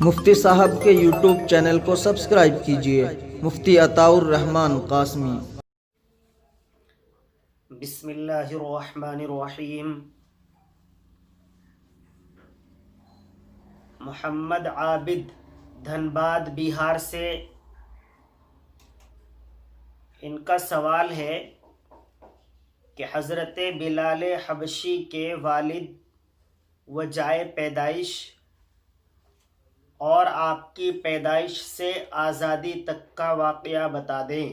مفتی صاحب کے YouTube channel کو سبسکرائب کیجئے، مفتی عطاء الرحمن قاسمی۔ بسم اللہ الرحمن الرحیم۔ محمد عابد دھنباد بہار سے ان کا سوال ہے کہ حضرت بلال حبشی کے والد و جائے پیدائش اور آپ کی پیدائش سے آزادی تک کا واقعہ بتا دیں۔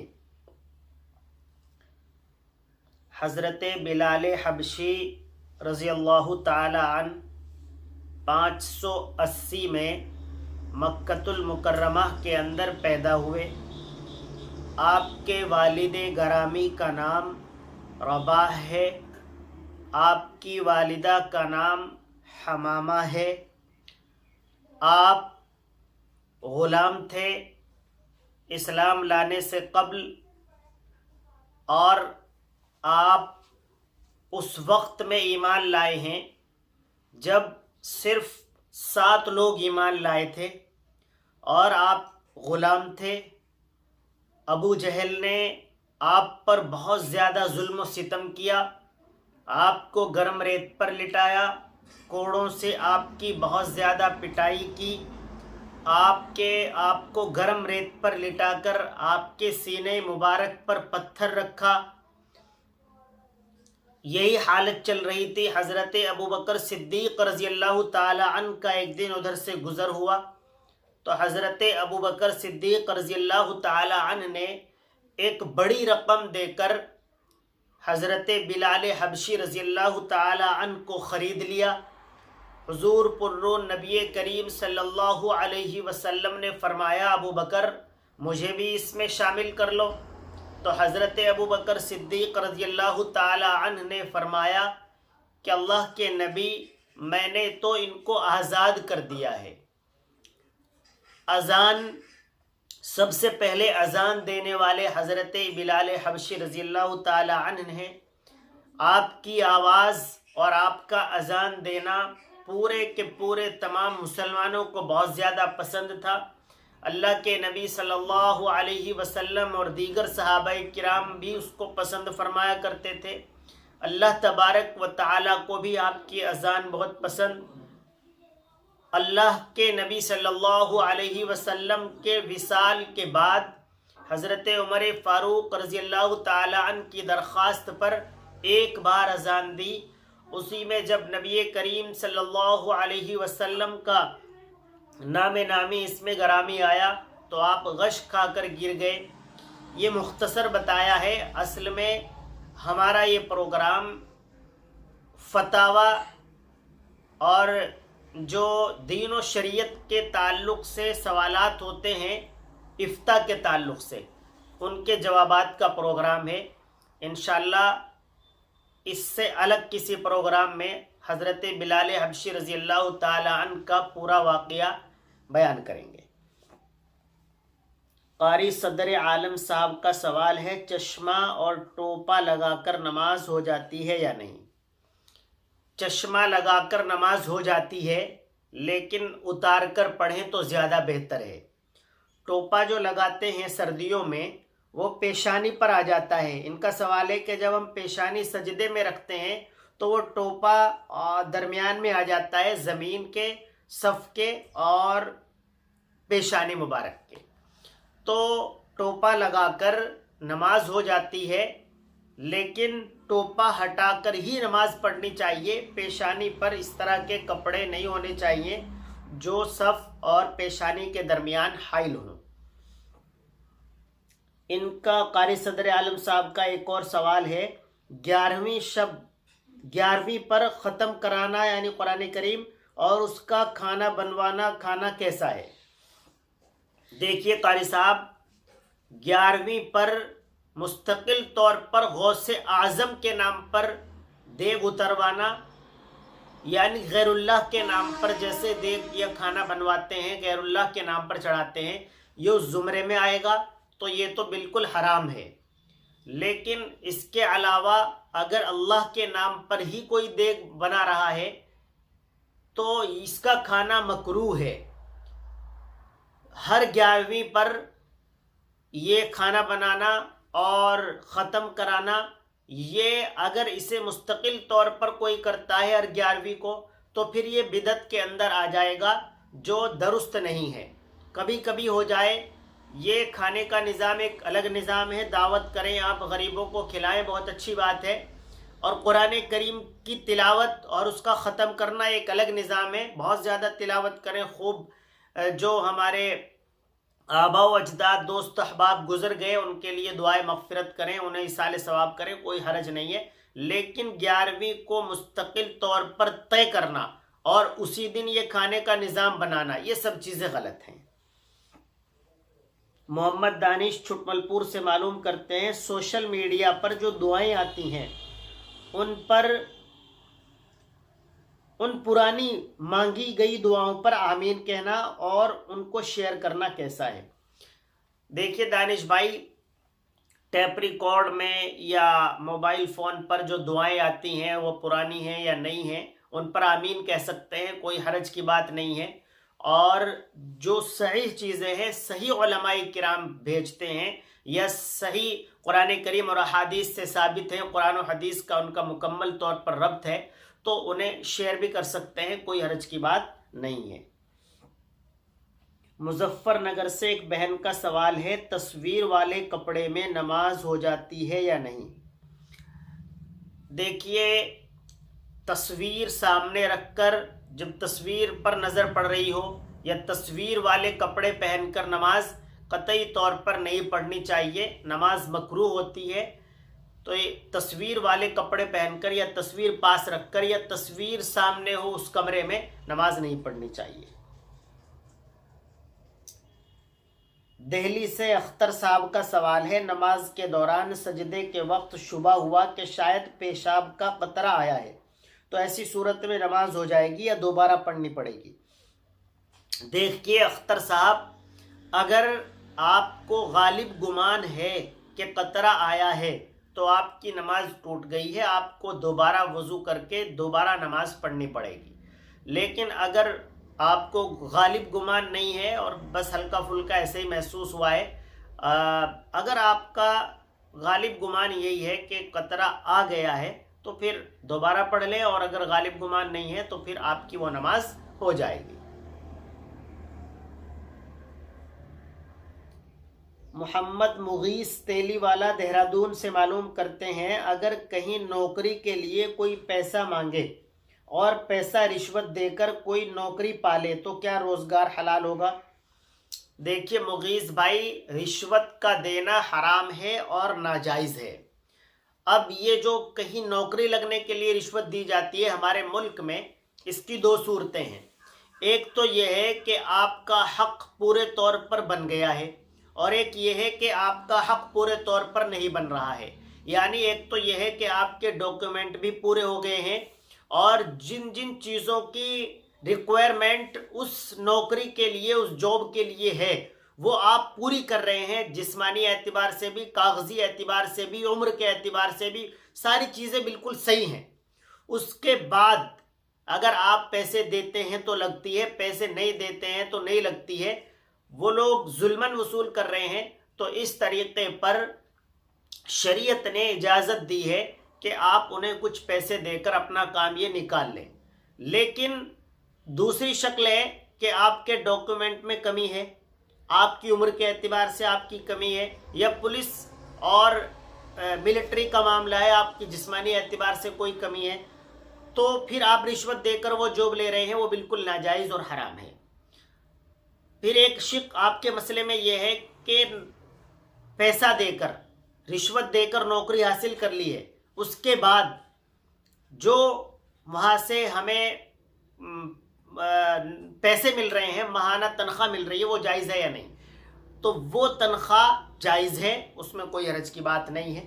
حضرت بلال حبشی رضی اللہ تعالی عنہ 580 میں مکۃ المکرمہ کے اندر پیدا ہوئے۔ آپ کے والد گرامی کا نام رباح ہے، آپ کی والدہ کا نام حمامہ ہے۔ آپ غلام تھے اسلام لانے سے قبل، اور آپ اس وقت میں ایمان لائے ہیں جب صرف 7 لوگ ایمان لائے تھے اور آپ غلام تھے۔ ابو جہل نے آپ پر بہت زیادہ ظلم و ستم کیا، آپ کو گرم ریت پر لٹایا، کوڑوں سے آپ کی بہت زیادہ پٹائی کی، آپ کو گرم ریت پر لٹا کر آپ کے سینے مبارک پر پتھر رکھا۔ یہی حالت چل رہی تھی۔ حضرت ابوبکر صدیق رضی اللہ تعالی عنہ کا ایک دن ادھر سے گزر ہوا تو حضرت ابوبکر صدیق رضی اللہ تعالی عنہ نے ایک بڑی رقم دے کر حضرت بلال حبشی رضی اللہ تعالی عنہ کو خرید لیا۔ حضور پررو نبی کریم صلی اللہ علیہ وسلم نے فرمایا، ابو بکر مجھے بھی اس میں شامل کر لو۔ تو حضرت ابوبکر صدیق رضی اللہ تعالی عنہ نے فرمایا کہ اللہ کے نبی، میں نے تو ان کو آزاد کر دیا ہے۔ اذان سب سے پہلے اذان دینے والے حضرت بلال حبشی رضی اللہ تعالی عنہ ہیں۔ آپ کی آواز اور آپ کا اذان دینا پورے کے پورے تمام مسلمانوں کو بہت زیادہ پسند تھا۔ اللہ کے نبی صلی اللہ علیہ وسلم اور دیگر صحابہ کرام بھی اس کو پسند فرمایا کرتے تھے۔ اللہ تبارک و تعالیٰ کو بھی آپ کی اذان بہت پسند۔ اللہ کے نبی صلی اللہ علیہ وسلم کے وصال کے بعد حضرت عمر فاروق رضی اللہ تعالی عنہ کی درخواست پر ایک بار اذان دی۔ اسی میں جب نبی کریم صلی اللہ علیہ وسلم کا نام نامی اس میں گرامی آیا تو آپ غش کھا کر گر گئے۔ یہ مختصر بتایا ہے۔ اصل میں ہمارا یہ پروگرام فتاوی اور جو دین و شریعت کے تعلق سے سوالات ہوتے ہیں، افتاء کے تعلق سے ان کے جوابات کا پروگرام ہے۔ انشاءاللہ اس سے الگ کسی پروگرام میں حضرت بلال حبشی رضی اللہ تعالی عنہ کا پورا واقعہ بیان کریں گے۔ قاری صدر عالم صاحب کا سوال ہے، چشمہ اور ٹوپا لگا کر نماز ہو جاتی ہے یا نہیں؟ چشمہ لگا کر نماز ہو جاتی ہے، لیکن اتار کر پڑھیں تو زیادہ بہتر ہے۔ ٹوپا جو لگاتے ہیں سردیوں میں وہ پیشانی پر آ جاتا ہے۔ ان کا سوال ہے کہ جب ہم پیشانی سجدے میں رکھتے ہیں تو وہ ٹوپا درمیان میں آ جاتا ہے، زمین کے، صف کے اور پیشانی مبارک کے، تو ٹوپا لگا کر نماز ہو جاتی ہے، لیکن ٹوپا ہٹا کر ہی نماز پڑھنی چاہیے۔ پیشانی پر اس طرح کے کپڑے نہیں ہونے چاہیے جو صف اور پیشانی کے درمیان حائل ہوں۔ ان کا قاری صدر عالم صاحب کا ایک اور سوال ہے، 11ویں پر ختم کرانا یعنی قرآن کریم اور اس کا کھانا بنوانا کھانا کیسا ہے؟ دیکھیے قاری صاحب، 11ویں پر مستقل طور پر غوث اعظم کے نام پر دیگ اتروانا، یعنی غیر اللہ کے نام پر جیسے دیگ یا کھانا بنواتے ہیں غیر اللہ کے نام پر چڑھاتے ہیں، یہ اس زمرے میں آئے گا، تو یہ تو بالکل حرام ہے۔ لیکن اس کے علاوہ اگر اللہ کے نام پر ہی کوئی دیگ بنا رہا ہے تو اس کا کھانا مکروہ ہے۔ ہر 11ویں پر یہ کھانا بنانا اور ختم کرانا، یہ اگر اسے مستقل طور پر کوئی کرتا ہے ہر 11ویں کو تو پھر یہ بدعت کے اندر آ جائے گا، جو درست نہیں ہے۔ کبھی کبھی ہو جائے، یہ کھانے کا نظام ایک الگ نظام ہے، دعوت کریں آپ، غریبوں کو کھلائیں، بہت اچھی بات ہے، اور قرآن کریم کی تلاوت اور اس کا ختم کرنا ایک الگ نظام ہے، بہت زیادہ تلاوت کریں خوب۔ جو ہمارے آباء و اجداد، دوست احباب گزر گئے، ان کے لیے دعائے مغفرت کریں، انہیں ایصال ثواب کریں، کوئی حرج نہیں ہے، لیکن 11ویں کو مستقل طور پر طے کرنا اور اسی دن یہ کھانے کا نظام بنانا، یہ سب چیزیں غلط ہیں۔ محمد دانش چھٹمل پور سے معلوم کرتے ہیں، سوشل میڈیا پر جو دعائیں آتی ہیں ان پر، ان پرانی مانگی گئی دعاؤں پر آمین کہنا اور ان کو شیئر کرنا کیسا ہے؟ دیکھیے دانش بھائی، ٹیپ ریکارڈ میں یا موبائل فون پر جو دعائیں آتی ہیں وہ پرانی ہیں یا نہیں ہیں، ان پر آمین کہہ سکتے ہیں، کوئی حرج کی بات نہیں ہے، اور جو صحیح چیزیں ہیں، صحیح علماء کرام بھیجتے ہیں یا صحیح قرآن کریم اور احادیث سے ثابت ہیں، قرآن و حدیث کا ان کا مکمل طور پر ربط ہے، تو انہیں شیئر بھی کر سکتے ہیں، کوئی حرج کی بات نہیں ہے۔ مظفر نگر سے ایک بہن کا سوال ہے، تصویر والے کپڑے میں نماز ہو جاتی ہے یا نہیں؟ دیکھیے، تصویر سامنے رکھ کر جب تصویر پر نظر پڑ رہی ہو یا تصویر والے کپڑے پہن کر نماز قطعی طور پر نہیں پڑھنی چاہیے، نماز مکروہ ہوتی ہے، تو یہ تصویر والے کپڑے پہن کر یا تصویر پاس رکھ کر یا تصویر سامنے ہو اس کمرے میں نماز نہیں پڑھنی چاہیے۔ دہلی سے اختر صاحب کا سوال ہے، نماز کے دوران سجدے کے وقت شبہ ہوا کہ شاید پیشاب کا قطرہ آیا ہے، تو ایسی صورت میں نماز ہو جائے گی یا دوبارہ پڑھنی پڑے گی؟ دیکھیے اختر صاحب، اگر آپ کو غالب گمان ہے کہ قطرہ آیا ہے تو آپ کی نماز ٹوٹ گئی ہے، آپ کو دوبارہ وضو کر کے دوبارہ نماز پڑھنی پڑے گی۔ لیکن اگر آپ کو غالب گمان نہیں ہے اور بس ہلکا پھلکا ایسے ہی محسوس ہوا ہے، اگر آپ کا غالب گمان یہی ہے کہ قطرہ آ گیا ہے تو پھر دوبارہ پڑھ لیں، اور اگر غالب گمان نہیں ہے تو پھر آپ کی وہ نماز ہو جائے گی۔ محمد مغیث تیلی والا دہرادون سے معلوم کرتے ہیں، اگر کہیں نوکری کے لیے کوئی پیسہ مانگے اور پیسہ رشوت دے کر کوئی نوکری پالے تو کیا روزگار حلال ہوگا؟ دیکھیے مغیث بھائی، رشوت کا دینا حرام ہے اور ناجائز ہے۔ اب یہ جو کہیں نوکری لگنے کے لیے رشوت دی جاتی ہے ہمارے ملک میں، اس کی دو صورتیں ہیں۔ ایک تو یہ ہے کہ آپ کا حق پورے طور پر بن گیا ہے، اور ایک یہ ہے کہ آپ کا حق پورے طور پر نہیں بن رہا ہے۔ یعنی ایک تو یہ ہے کہ آپ کے ڈاکیومنٹ بھی پورے ہو گئے ہیں، اور جن جن چیزوں کی ریکوائرمنٹ اس نوکری کے لیے، اس جاب کے لیے ہے، وہ آپ پوری کر رہے ہیں، جسمانی اعتبار سے بھی، کاغذی اعتبار سے بھی، عمر کے اعتبار سے بھی، ساری چیزیں بالکل صحیح ہیں۔ اس کے بعد اگر آپ پیسے دیتے ہیں تو لگتی ہے، پیسے نہیں دیتے ہیں تو نہیں لگتی ہے، وہ لوگ ظلماً وصول کر رہے ہیں، تو اس طریقے پر شریعت نے اجازت دی ہے کہ آپ انہیں کچھ پیسے دے کر اپنا کام یہ نکال لیں۔ لیکن دوسری شکل ہے کہ آپ کے ڈاکیومنٹ میں کمی ہے، آپ کی عمر کے اعتبار سے آپ کی کمی ہے، یا پولیس اور ملٹری کا معاملہ ہے، آپ کی جسمانی اعتبار سے کوئی کمی ہے، تو پھر آپ رشوت دے کر وہ جاب لے رہے ہیں، وہ بالکل ناجائز اور حرام ہے۔ پھر ایک شق آپ کے مسئلے میں یہ ہے کہ پیسہ دے کر، رشوت دے کر نوکری حاصل کر لی ہے، اس کے بعد جو وہاں سے ہمیں پیسے مل رہے ہیں، ماہانہ تنخواہ مل رہی ہے، وہ جائز ہے یا نہیں؟ تو وہ تنخواہ جائز ہے، اس میں کوئی حرج کی بات نہیں ہے۔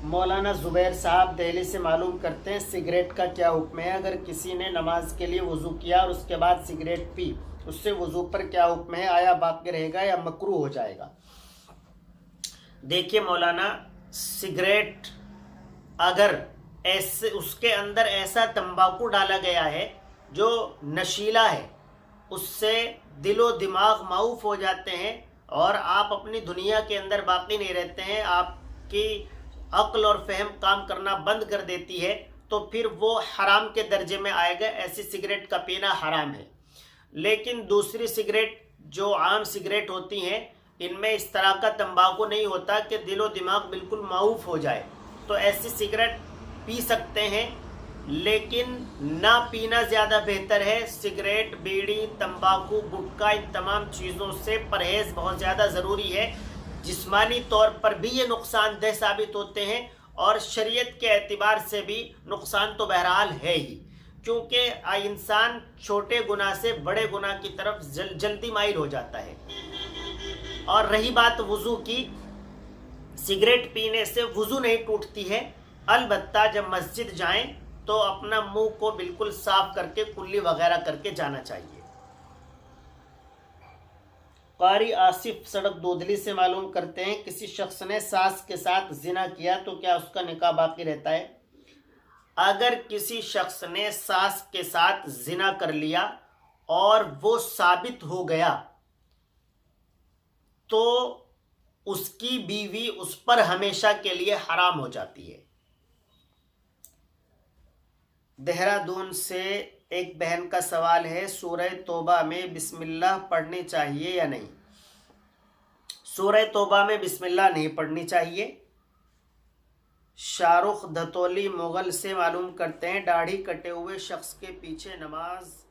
مولانا زبیر صاحب دہلی سے معلوم کرتے ہیں، سگریٹ کا کیا حکم ہے؟ اگر کسی نے نماز کے لیے وضو کیا اور اس کے بعد سگریٹ پی، اس سے وضو پر کیا حکم ہے؟ آیا باقی رہے گا یا مکروہ ہو جائے گا؟ دیکھیے مولانا، سگریٹ اگر ایسے اس کے اندر ایسا تمباکو ڈالا گیا ہے جو نشیلا ہے، اس سے دل و دماغ معوف ہو جاتے ہیں اور آپ اپنی دنیا کے اندر باقی نہیں رہتے ہیں، آپ کی عقل اور فہم کام کرنا بند کر دیتی ہے، تو پھر وہ حرام کے درجے میں آئے گا۔ ایسی سگریٹ کا پینا حرام ہے۔ لیکن دوسری سگریٹ جو عام سگریٹ ہوتی ہیں، ان میں اس طرح کا تمباکو نہیں ہوتا کہ دل و دماغ بالکل معوف ہو جائے، تو ایسی سگریٹ پی سکتے ہیں، لیکن نہ پینا زیادہ بہتر ہے۔ سگریٹ، بیڑی، تمباکو، گٹکا، ان تمام چیزوں سے پرہیز بہت زیادہ ضروری ہے۔ جسمانی طور پر بھی یہ نقصان دہ ثابت ہوتے ہیں اور شریعت کے اعتبار سے بھی نقصان تو بہرحال ہے ہی، کیونکہ انسان چھوٹے گناہ سے بڑے گناہ کی طرف جلدی مائل ہو جاتا ہے۔ اور رہی بات وضو کی، سگریٹ پینے سے وضو نہیں ٹوٹتی ہے، البتہ جب مسجد جائیں تو اپنا منہ کو بالکل صاف کر کے کلی وغیرہ کر کے جانا چاہیے۔ قاری آصف سڑک دودلی سے معلوم کرتے ہیں، کسی شخص نے ساس کے ساتھ زنا کیا تو کیا اس کا نکاح باقی رہتا ہے؟ اگر کسی شخص نے ساس کے ساتھ زنا کر لیا اور وہ ثابت ہو گیا تو اس کی بیوی اس پر ہمیشہ کے لیے حرام ہو جاتی ہے۔ دہرادون سے ایک بہن کا سوال ہے، سورہ توبہ میں بسم اللہ پڑھنی چاہیے یا نہیں؟ سورہ توبہ میں بسم اللہ نہیں پڑھنی چاہیے۔ شاہ رخ دھتولی مغل سے معلوم کرتے ہیں، داڑھی کٹے ہوئے شخص کے پیچھے نماز